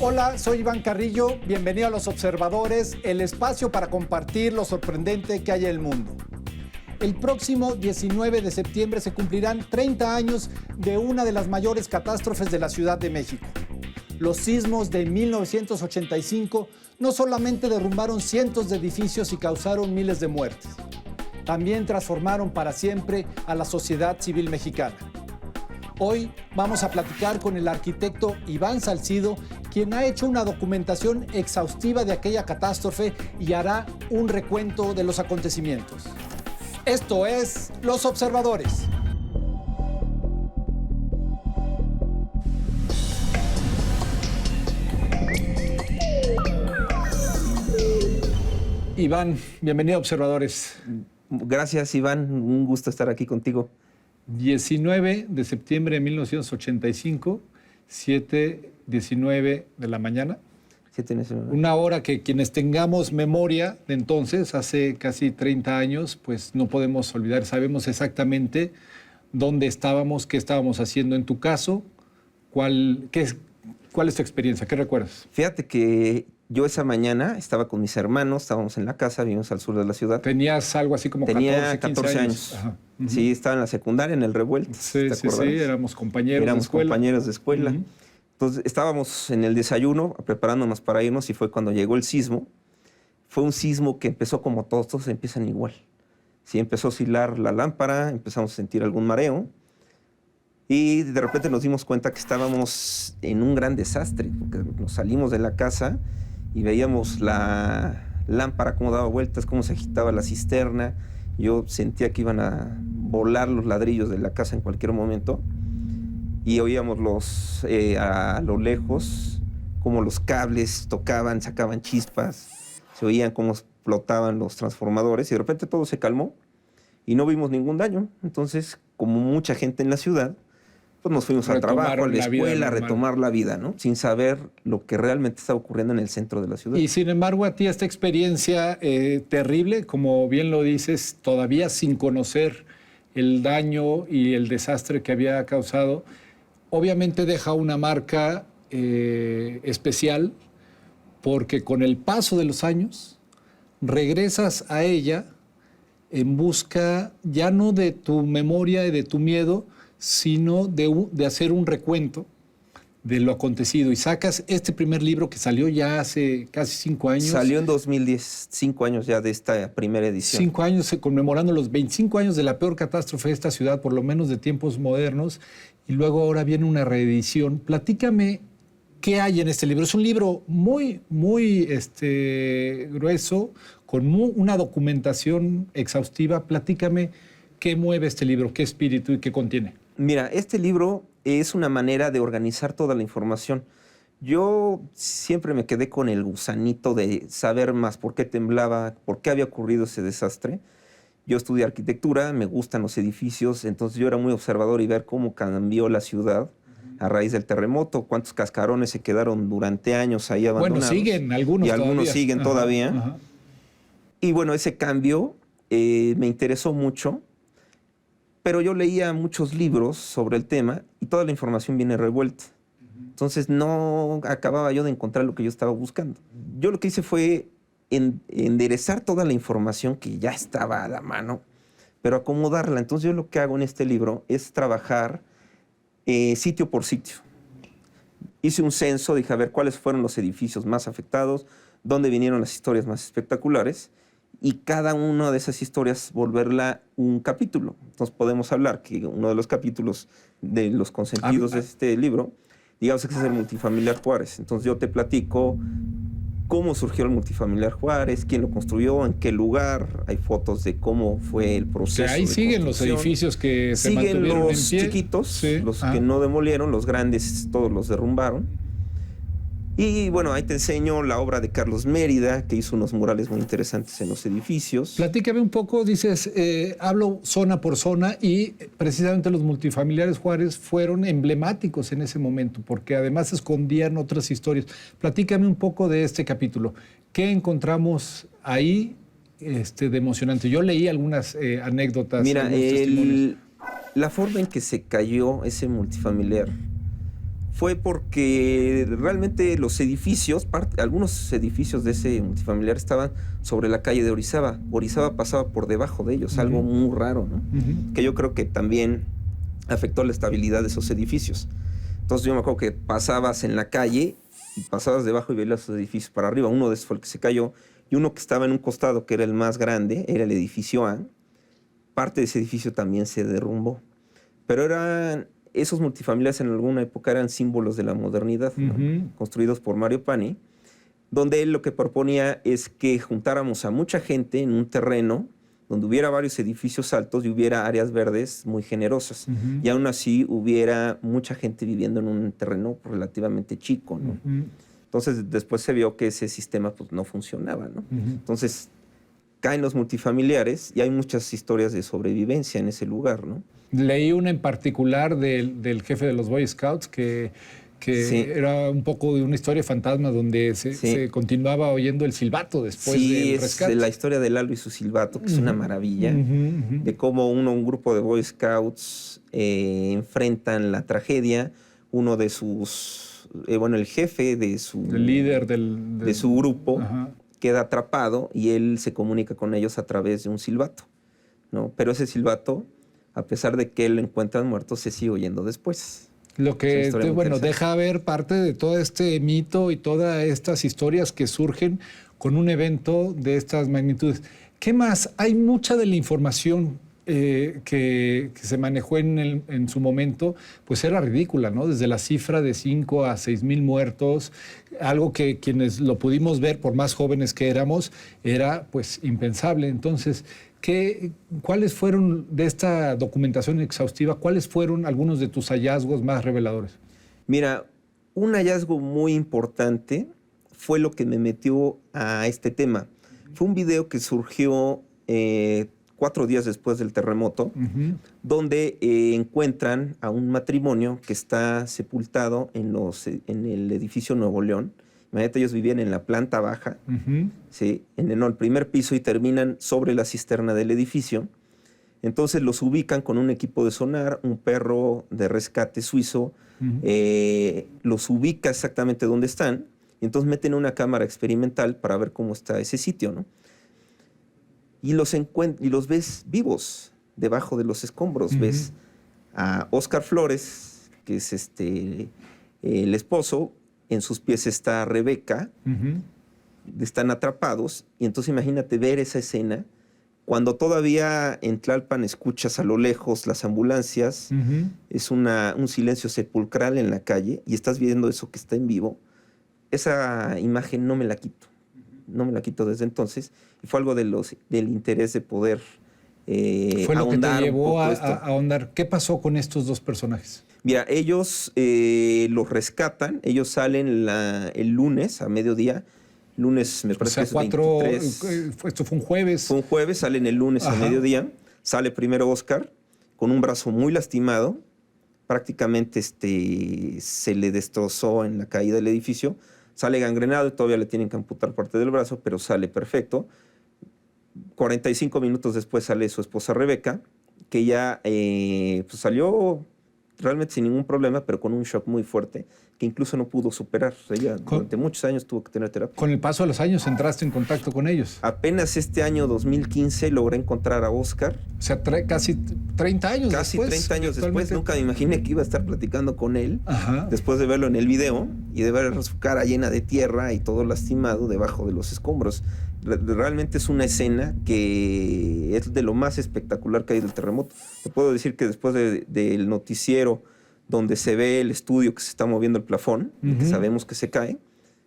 Hola, soy Iván Carrillo, bienvenido a Los Observadores, el espacio para compartir lo sorprendente que hay en el mundo. El próximo 19 de septiembre se cumplirán 30 años de una de las mayores catástrofes de la Ciudad de México. Los sismos de 1985 no solamente derrumbaron cientos de edificios y causaron miles de muertes, también transformaron para siempre a la sociedad civil mexicana. Hoy vamos a platicar con el arquitecto Iván Salcido, quien ha hecho una documentación exhaustiva de aquella catástrofe y hará un recuento de los acontecimientos. Esto es Los Observadores. Iván, bienvenido a Observadores. Gracias, Iván. Un gusto estar aquí contigo. 19 de septiembre de 1985, 7:19 de la mañana. 7:19. Una hora que quienes tengamos memoria de entonces, hace casi 30 años, pues no podemos olvidar. Sabemos exactamente dónde estábamos, qué estábamos haciendo. En tu caso, ¿cuál es tu experiencia? ¿Qué recuerdas? Fíjate que yo esa mañana estaba con mis hermanos, estábamos en la casa, vivimos al sur de la ciudad. ¿Tenías algo así como Tenía 14 años? Ajá. Uh-huh. Sí, estaba en la secundaria, en el Revuelto. Sí, éramos compañeros de escuela. Compañeros de escuela. Uh-huh. Entonces estábamos en el desayuno, preparándonos para irnos, y fue cuando llegó el sismo. Fue un sismo que empezó como todos empiezan igual. Sí, empezó a oscilar la lámpara, empezamos a sentir algún mareo, y de repente nos dimos cuenta que estábamos en un gran desastre, porque nos salimos de la casa y veíamos la lámpara cómo daba vueltas, cómo se agitaba la cisterna. Yo sentía que iban a volar los ladrillos de la casa en cualquier momento. Y oíamos a lo lejos cómo los cables tocaban, sacaban chispas. Se oían cómo explotaban los transformadores. Y de repente todo se calmó y no vimos ningún daño. Entonces, como mucha gente en la ciudad, pues nos fuimos al trabajo, a la escuela, a retomar la vida, ¿no? Sin saber lo que realmente estaba ocurriendo en el centro de la ciudad. Y sin embargo, a ti esta experiencia terrible, como bien lo dices, todavía sin conocer el daño y el desastre que había causado, obviamente deja una marca especial, porque con el paso de los años regresas a ella en busca ya no de tu memoria y de tu miedo, sino de hacer un recuento de lo acontecido. Y sacas este primer libro que salió ya hace casi 5 años. Salió en 2010, 5 años ya de esta primera edición. 5 años conmemorando los 25 años de la peor catástrofe de esta ciudad, por lo menos de tiempos modernos, y luego ahora viene una reedición. Platícame qué hay en este libro. Es un libro muy grueso, con una documentación exhaustiva. Platícame qué mueve este libro, qué espíritu y qué contiene. Mira, este libro es una manera de organizar toda la información. Yo siempre me quedé con el gusanito de saber más por qué temblaba, por qué había ocurrido ese desastre. Yo estudié arquitectura, me gustan los edificios, entonces yo era muy observador y ver cómo cambió la ciudad a raíz del terremoto, cuántos cascarones se quedaron durante años ahí abandonados. Bueno, siguen algunos todavía. Y algunos siguen todavía. Ajá. Y bueno, ese cambio me interesó mucho. Pero yo leía muchos libros sobre el tema y toda la información viene revuelta. Entonces no acababa yo de encontrar lo que yo estaba buscando. Yo lo que hice fue enderezar toda la información que ya estaba a la mano, pero acomodarla. Entonces yo lo que hago en este libro es trabajar sitio por sitio. Hice un censo, dije a ver cuáles fueron los edificios más afectados, dónde vinieron las historias más espectaculares, y cada una de esas historias volverla un capítulo. Entonces podemos hablar que uno de los capítulos de los consentidos de este libro, digamos que es el multifamiliar Juárez. Entonces yo te platico cómo surgió el multifamiliar Juárez, quién lo construyó, en qué lugar. Hay fotos de cómo fue el proceso. O sea, ahí siguen los edificios que se mantuvieron en pie. Siguen los chiquitos, sí, los que no demolieron, los grandes todos los derrumbaron. Y bueno, ahí te enseño la obra de Carlos Mérida, que hizo unos murales muy interesantes en los edificios. Platícame un poco, dices, hablo zona por zona, y precisamente los multifamiliares Juárez fueron emblemáticos en ese momento, porque además escondían otras historias. Platícame un poco de este capítulo. ¿Qué encontramos ahí de emocionante? Yo leí algunas anécdotas. Mira, la forma en que se cayó ese multifamiliar fue porque realmente los edificios, algunos edificios de ese multifamiliar estaban sobre la calle de Orizaba. Orizaba pasaba por debajo de ellos, algo muy raro, ¿no? Que yo creo que también afectó la estabilidad de esos edificios. Entonces yo me acuerdo que pasabas en la calle y pasabas debajo y veías los edificios para arriba. Uno de esos fue el que se cayó, y uno que estaba en un costado, que era el más grande, era el edificio A. Parte de ese edificio también se derrumbó. Pero esos multifamiliares en alguna época eran símbolos de la modernidad, ¿no? Construidos por Mario Pani, donde él lo que proponía es que juntáramos a mucha gente en un terreno donde hubiera varios edificios altos y hubiera áreas verdes muy generosas. Y aún así hubiera mucha gente viviendo en un terreno relativamente chico, ¿no? Entonces después se vio que ese sistema pues, no funcionaba, ¿no? Entonces caen los multifamiliares y hay muchas historias de sobrevivencia en ese lugar, ¿no? Leí una en particular del jefe de los Boy Scouts que sí, era un poco de una historia fantasma donde se continuaba oyendo el silbato después del rescate. Sí, es la historia de Lalo y su silbato, que es una maravilla, de cómo un grupo de Boy Scouts enfrentan la tragedia. Uno de sus, el jefe de su... El líder de su grupo queda atrapado y él se comunica con ellos a través de un silbato, ¿no? Pero ese silbato, a pesar de que él lo encuentran muerto, se sigue oyendo después. Lo que, deja ver parte de todo este mito y todas estas historias que surgen con un evento de estas magnitudes. ¿Qué más? Hay mucha de la información que se manejó en su momento, pues era ridícula, ¿no? Desde la cifra de 5 a 6,000 muertos, algo que quienes lo pudimos ver, por más jóvenes que éramos, era pues impensable. Entonces, ¿cuáles fueron, de esta documentación exhaustiva, cuáles fueron algunos de tus hallazgos más reveladores? Mira, un hallazgo muy importante fue lo que me metió a este tema. Fue un video que surgió 4 días después del terremoto, donde encuentran a un matrimonio que está sepultado en el edificio Nuevo León. Imagínate, ellos vivían en la planta baja, ¿sí? en el primer piso, y terminan sobre la cisterna del edificio. Entonces los ubican con un equipo de sonar, un perro de rescate suizo, los ubica exactamente donde están, y entonces meten una cámara experimental para ver cómo está ese sitio, ¿no? Y los ves vivos debajo de los escombros. Ves a Óscar Flores, que es el esposo. En sus pies está Rebeca. Están atrapados. Y entonces imagínate ver esa escena cuando todavía en Tlalpan escuchas a lo lejos las ambulancias. Es un silencio sepulcral en la calle y estás viendo eso que está en vivo. Esa imagen no me la quito. No me la quito desde entonces. Y fue algo del interés de poder fue lo que te llevó a ahondar. ¿Qué pasó con estos dos personajes? Mira, ellos los rescatan. Ellos salen el lunes a mediodía. Lunes, me parece, que es 23. Esto fue un jueves. Fue un jueves, salen el lunes a mediodía. Sale primero Óscar con un brazo muy lastimado. Prácticamente se le destrozó en la caída del edificio. Sale gangrenado y todavía le tienen que amputar parte del brazo, pero sale perfecto. 45 minutos después sale su esposa Rebeca, que ya pues salió realmente sin ningún problema, pero con un shock muy fuerte, que incluso no pudo superar. Ella durante muchos años tuvo que tener terapia. Con el paso de los años entraste en contacto con ellos. Apenas este año 2015 logré encontrar a Óscar. O sea, casi 30 años casi después. Casi 30 años después. Nunca me imaginé que iba a estar platicando con él después de verlo en el video y de ver su cara llena de tierra y todo lastimado debajo de los escombros. Realmente es una escena que es de lo más espectacular que hay del terremoto. Te puedo decir que después del noticiero donde se ve el estudio que se está moviendo el plafón, que sabemos que se cae,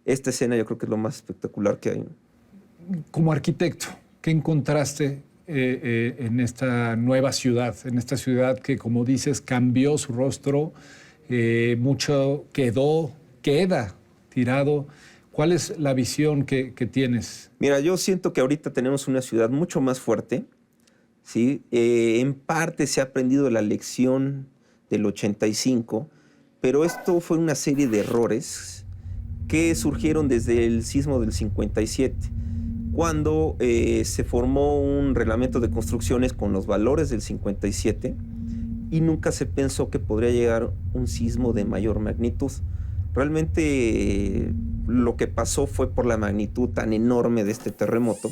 esta escena yo creo que es lo más espectacular que hay. Como arquitecto, ¿qué encontraste en esta nueva ciudad? En esta ciudad que, como dices, cambió su rostro, mucho queda tirado. ¿Cuál es la visión que tienes? Mira, yo siento que ahorita tenemos una ciudad mucho más fuerte, ¿sí? En parte se ha aprendido la lección del 85, pero esto fue una serie de errores que surgieron desde el sismo del 57, cuando se formó un reglamento de construcciones con los valores del 57, y nunca se pensó que podría llegar un sismo de mayor magnitud. Realmente lo que pasó fue por la magnitud tan enorme de este terremoto,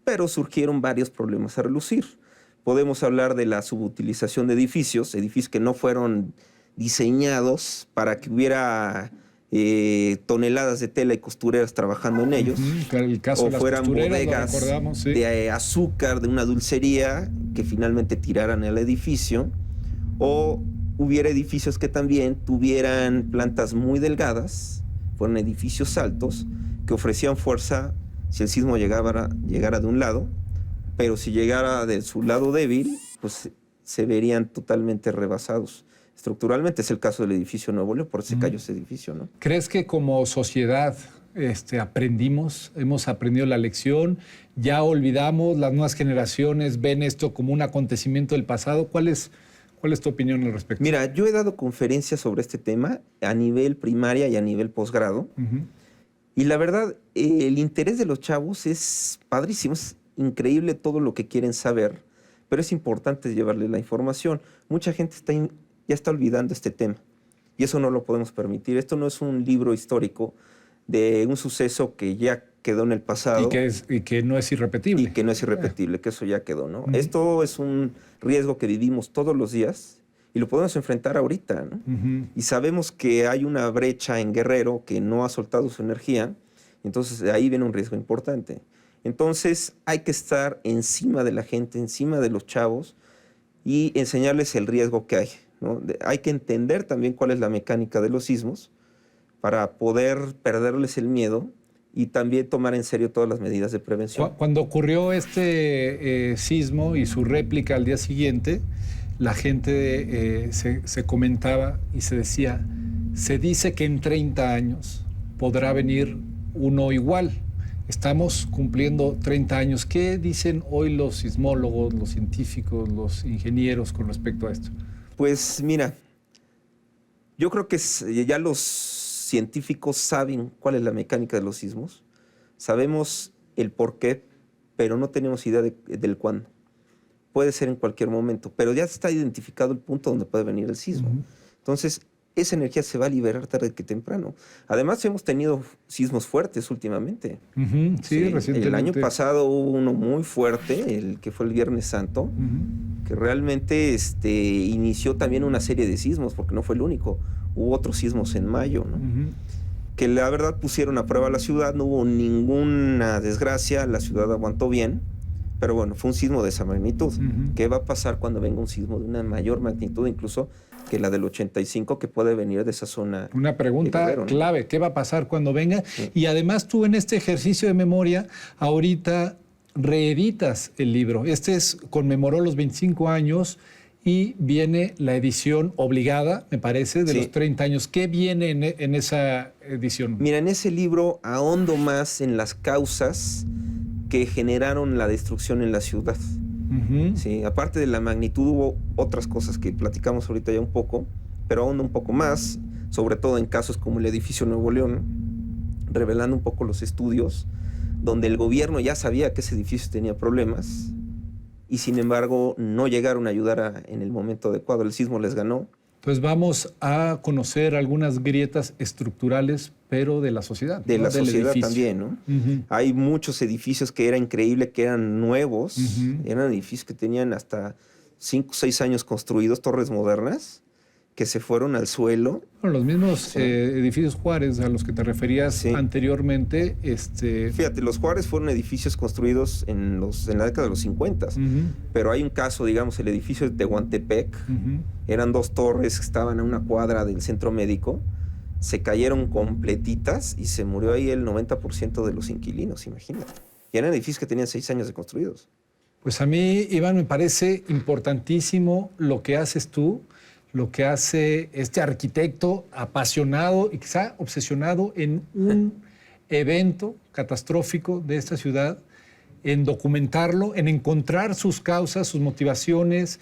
pero surgieron varios problemas a relucir. Podemos hablar de la subutilización de edificios que no fueron diseñados para que hubiera toneladas de tela y costureras trabajando en ellos, el caso o de las fueran bodegas sí, de azúcar de una dulcería que finalmente tiraran el edificio, o hubiera edificios que también tuvieran plantas muy delgadas, fueron edificios altos que ofrecían fuerza si el sismo llegara de un lado, pero si llegara de su lado débil, pues se verían totalmente rebasados. Estructuralmente es el caso del edificio Nuevo León, por eso se cayó ese edificio, ¿no? ¿Crees que como sociedad hemos aprendido la lección, ya olvidamos, las nuevas generaciones ven esto como un acontecimiento del pasado? ¿Cuál es tu opinión al respecto? Mira, yo he dado conferencias sobre este tema a nivel primaria y a nivel posgrado, y la verdad, el interés de los chavos es padrísimo, es increíble todo lo que quieren saber, pero es importante llevarles la información. Mucha gente ya está olvidando este tema, y eso no lo podemos permitir. Esto no es un libro histórico de un suceso que ya quedó en el pasado. Y que no es irrepetible. Y que no es irrepetible, que eso ya quedó, ¿no? Esto es un riesgo que vivimos todos los días y lo podemos enfrentar ahorita, ¿no? Y sabemos que hay una brecha en Guerrero que no ha soltado su energía, entonces de ahí viene un riesgo importante. Entonces hay que estar encima de la gente, encima de los chavos y enseñarles el riesgo que hay, ¿no? Hay que entender también cuál es la mecánica de los sismos para poder perderles el miedo y también tomar en serio todas las medidas de prevención. Cuando ocurrió este sismo y su réplica al día siguiente, la gente se comentaba y se decía, se dice que en 30 años podrá venir uno igual. Estamos cumpliendo 30 años. ¿Qué dicen hoy los sismólogos, los científicos, los ingenieros con respecto a esto? Pues mira, yo creo que ya los científicos saben cuál es la mecánica de los sismos, sabemos el por qué, pero no tenemos idea del cuándo. Puede ser en cualquier momento, pero ya está identificado el punto donde puede venir el sismo. Entonces, esa energía se va a liberar tarde que temprano. Además, hemos tenido sismos fuertes últimamente. Sí, recientemente. El año pasado hubo uno muy fuerte, el que fue el Viernes Santo, que realmente inició también una serie de sismos, porque no fue el único. Hubo otros sismos en mayo, ¿no? Que la verdad pusieron a prueba la ciudad, no hubo ninguna desgracia, la ciudad aguantó bien, pero bueno, fue un sismo de esa magnitud. ¿Qué va a pasar cuando venga un sismo de una mayor magnitud, incluso que la del 85, que puede venir de esa zona? Una pregunta Guerrero, ¿no? clave, ¿qué va a pasar cuando venga? Sí. Y además tú en este ejercicio de memoria, ahorita reeditas el libro. Conmemoró los 25 años y viene la edición obligada, me parece, de los 30 años. ¿Qué viene en esa edición? Mira, en ese libro ahondo más en las causas que generaron la destrucción en la ciudad. Sí, aparte de la magnitud, hubo otras cosas que platicamos ahorita ya un poco, pero ahondo un poco más, sobre todo en casos como el edificio Nuevo León, revelando un poco los estudios, donde el gobierno ya sabía que ese edificio tenía problemas, y sin embargo no llegaron a ayudar en el momento adecuado. El sismo les ganó. Entonces vamos a conocer algunas grietas estructurales, pero de la sociedad. De la sociedad edificio también, ¿no? Hay muchos edificios que era increíble, que eran nuevos, eran edificios que tenían hasta 5 o 6 años construidos, torres modernas, que se fueron al suelo. Bueno, los mismos edificios Juárez a los que te referías anteriormente. Fíjate, los Juárez fueron edificios construidos en la década de los 50, pero hay un caso, digamos, el edificio de Tehuantepec, eran 2 torres que estaban a una cuadra del centro médico, se cayeron completitas y se murió ahí el 90% de los inquilinos, imagínate. Y eran edificios que tenían 6 años de construidos. Pues a mí, Iván, me parece importantísimo lo que haces tú, lo que hace este arquitecto apasionado y quizá obsesionado en un evento catastrófico de esta ciudad, en documentarlo, en encontrar sus causas, sus motivaciones,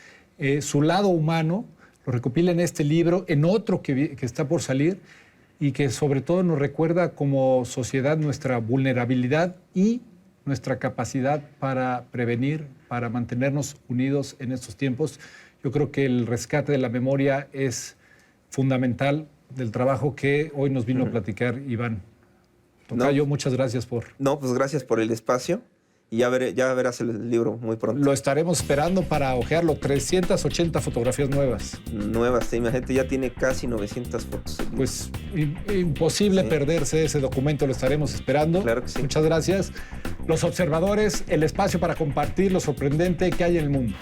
su lado humano, lo recopila en este libro, en otro que está por salir y que sobre todo nos recuerda como sociedad nuestra vulnerabilidad y nuestra capacidad para prevenir, para mantenernos unidos en estos tiempos. Yo creo que el rescate de la memoria es fundamental del trabajo que hoy nos vino a platicar Iván. Tocayo, muchas gracias por... No, pues gracias por el espacio y ya verás el libro muy pronto. Lo estaremos esperando para hojearlo. 380 fotografías nuevas. Nuevas, imagínate, ya tiene casi 900 fotos. Pues imposible perderse ese documento, lo estaremos esperando. Claro que sí. Muchas gracias. Los observadores, el espacio para compartir lo sorprendente que hay en el mundo.